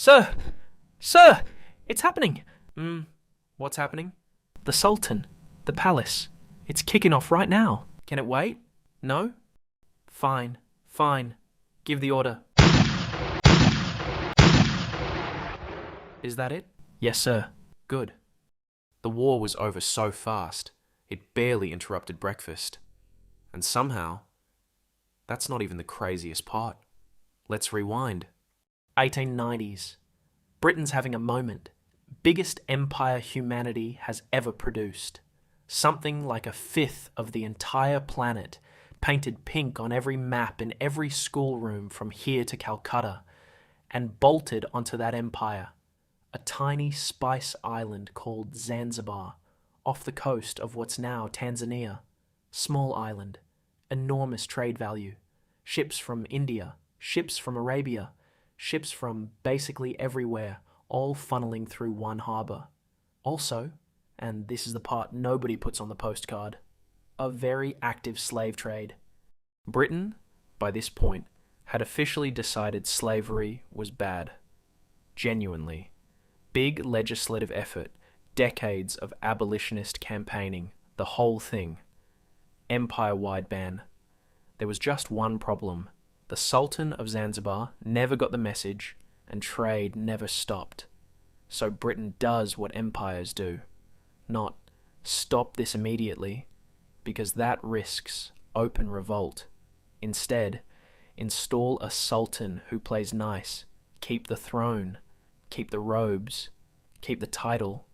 Sir! Sir! It's happening! What's happening? The Sultan. The palace. It's kicking off right now. Can it wait? No? Fine. Fine. Give the order. Is that it? Yes, sir. Good. The war was over so fast, it barely interrupted breakfast. And somehow, that's not even the craziest part. Let's rewind. 1890s. Britain's having a moment. Biggest empire humanity has ever produced. Something like a fifth of the entire planet, painted pink on every map in every schoolroom from here to Calcutta, and bolted onto that empire. A tiny spice island called Zanzibar, off the coast of what's now Tanzania. Small island, enormous trade value. Ships from India, ships from Arabia, ships from basically everywhere, all funneling through one harbour. Also, and this is the part nobody puts on the postcard, a very active slave trade. Britain, by this point, had officially decided slavery was bad. Genuinely. Big legislative effort, decades of abolitionist campaigning, the whole thing. Empire-wide ban. There was just one problem. The Sultan of Zanzibar never got the message, and trade never stopped. So Britain does what empires do. Not stop this immediately, because that risks open revolt. Instead, install a sultan who plays nice, keep the throne, keep the robes, keep the title.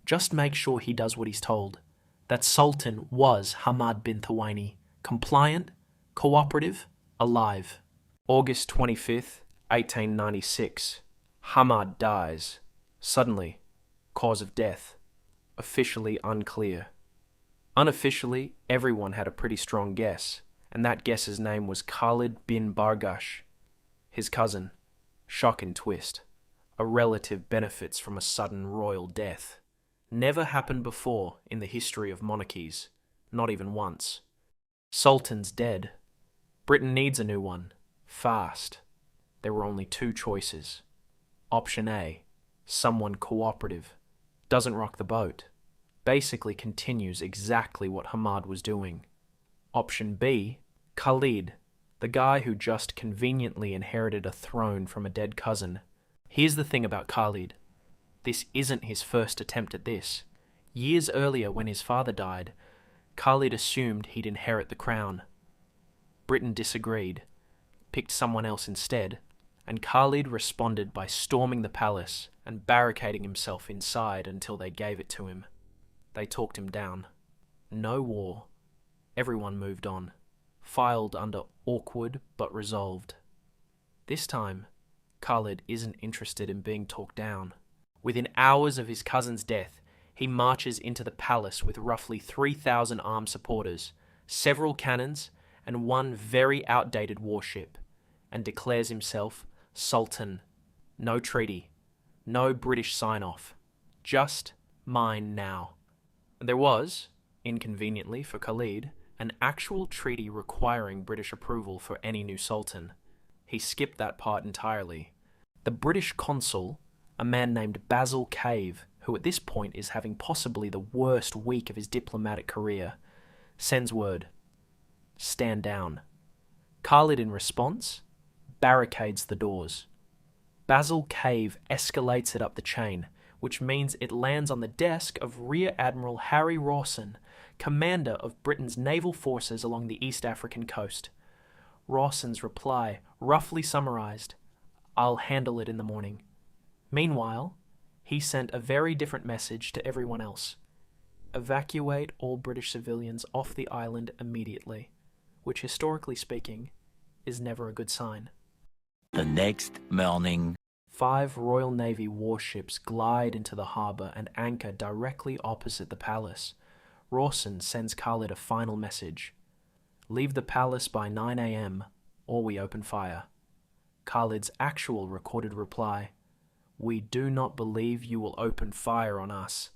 Just make sure he does what he's told. That sultan was Hamad bin Thawaini, compliant, cooperative, alive. August 25th, 1896. Hamad dies. Suddenly. Cause of death. Officially unclear. Unofficially, everyone had a pretty strong guess, and that guess's name was Khalid bin Bargash. His cousin. Shock and twist. A relative benefits from a sudden royal death. Never happened before in the history of monarchies, not even once. Sultan's dead. Britain needs a new one. Fast. There were only two choices. Option A, someone cooperative, doesn't rock the boat, basically continues exactly what Hamad was doing. Option B, Khalid, the guy who just conveniently inherited a throne from a dead cousin. Here's the thing about Khalid. This isn't his first attempt at this. Years earlier, when his father died, Khalid assumed he'd inherit the crown. Britain disagreed, picked someone else instead, and Khalid responded by storming the palace and barricading himself inside until they gave it to him. They talked him down. No war. Everyone moved on, filed under awkward but resolved. This time, Khalid isn't interested in being talked down. Within hours of his cousin's death, he marches into the palace with roughly 3,000 armed supporters, several cannons, and one very outdated warship, and declares himself Sultan. No treaty, no British sign-off, just mine now. There was, inconveniently for Khalid, an actual treaty requiring British approval for any new sultan. He skipped that part entirely. The British consul, a man named Basil Cave, who at this point is having possibly the worst week of his diplomatic career, sends word. Stand down. Khalid, in response, barricades the doors. Basil Cave escalates it up the chain, which means it lands on the desk of Rear Admiral Harry Rawson, commander of Britain's naval forces along the East African coast. Rawson's reply, roughly summarised, "I'll handle it in the morning." Meanwhile, he sent a very different message to everyone else. Evacuate all British civilians off the island immediately, which historically speaking, is never a good sign. The next morning. 5 Royal Navy warships glide into the harbour and anchor directly opposite the palace. Rawson sends Khalid a final message. Leave the palace by 9 a.m. or we open fire. Khalid's actual recorded reply, "We do not believe you will open fire on us."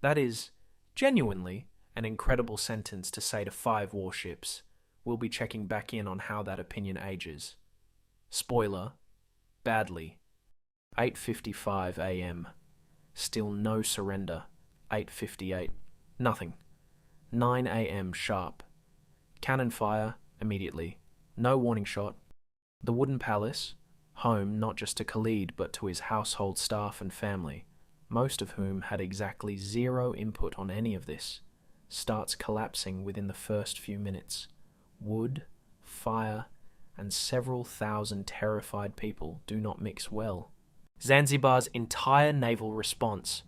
That is, genuinely, an incredible sentence to say to 5 warships. We'll be checking back in on how that opinion ages. Spoiler, badly. 8:55 a.m. Still no surrender. 8:58. Nothing. 9 a.m. sharp. Cannon fire immediately. No warning shot. The wooden palace, home not just to Khalid but to his household staff and family, most of whom had exactly zero input on any of this, starts collapsing within the first few minutes. Wood, fire, and several thousand terrified people do not mix well. Zanzibar's entire naval response,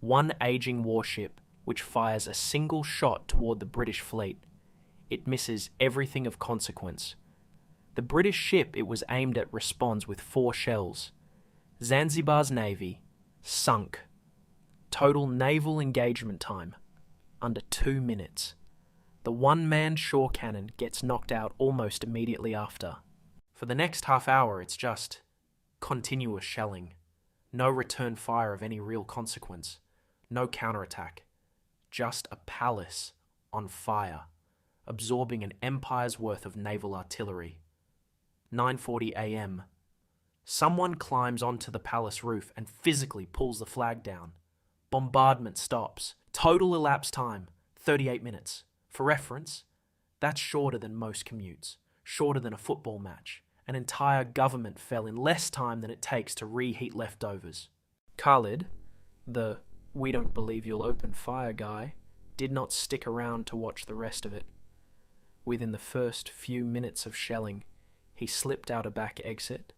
one aging warship which fires a single shot toward the British fleet. It misses everything of consequence. The British ship it was aimed at responds with 4 shells. Zanzibar's navy sunk. Total naval engagement time under 2 minutes. The one-man shore cannon gets knocked out almost immediately after. For the next half hour it's just continuous shelling. No return fire of any real consequence. No counterattack. Just a palace on fire, absorbing an empire's worth of naval artillery. 9:40 a.m. Someone climbs onto the palace roof and physically pulls the flag down. Bombardment stops. Total elapsed time, 38 minutes. For reference, that's shorter than most commutes, shorter than a football match. An entire government fell in less time than it takes to reheat leftovers. Khalid, the "we don't believe you'll open fire" guy, did not stick around to watch the rest of it. Within the first few minutes of shelling, he slipped out a back exit,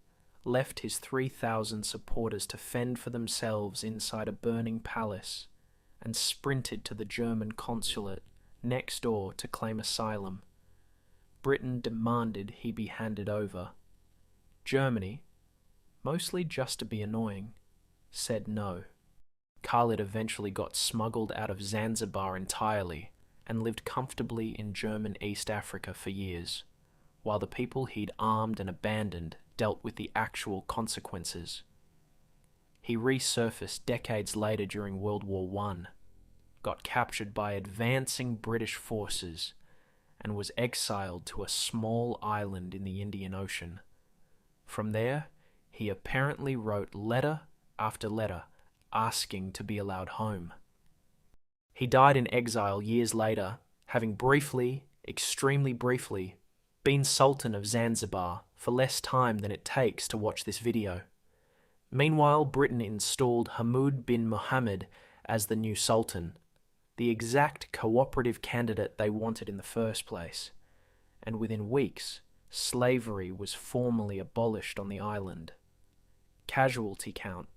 left his 3,000 supporters to fend for themselves inside a burning palace, and sprinted to the German consulate next door to claim asylum. Britain demanded he be handed over. Germany, mostly just to be annoying, said no. Khalid eventually got smuggled out of Zanzibar entirely and lived comfortably in German East Africa for years, while the people he'd armed and abandoned dealt with the actual consequences. He resurfaced decades later during World War I, got captured by advancing British forces, and was exiled to a small island in the Indian Ocean. From there, he apparently wrote letter after letter asking to be allowed home. He died in exile years later, having briefly, extremely briefly, been Sultan of Zanzibar for less time than it takes to watch this video. Meanwhile, Britain installed Hamoud bin Mohammed as the new Sultan, the exact cooperative candidate they wanted in the first place, and within weeks, slavery was formally abolished on the island. Casualty count,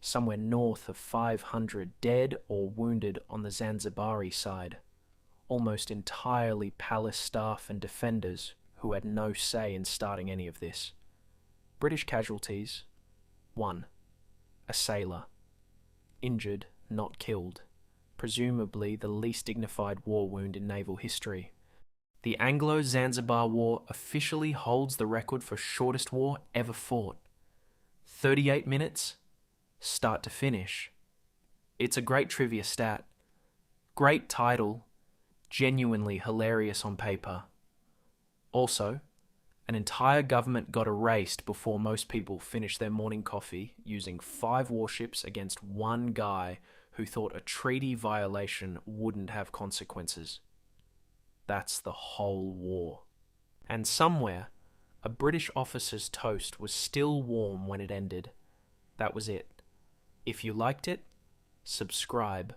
somewhere north of 500 dead or wounded on the Zanzibari side, almost entirely palace staff and defenders who had no say in starting any of this. British casualties: 1. A sailor. Injured, not killed. Presumably the least dignified war wound in naval history. The Anglo-Zanzibar War officially holds the record for shortest war ever fought. 38 minutes, start to finish. It's a great trivia stat. Great title, genuinely hilarious on paper. Also, an entire government got erased before most people finished their morning coffee using 5 warships against one guy who thought a treaty violation wouldn't have consequences. That's the whole war. And somewhere, a British officer's toast was still warm when it ended. That was it. If you liked it, subscribe.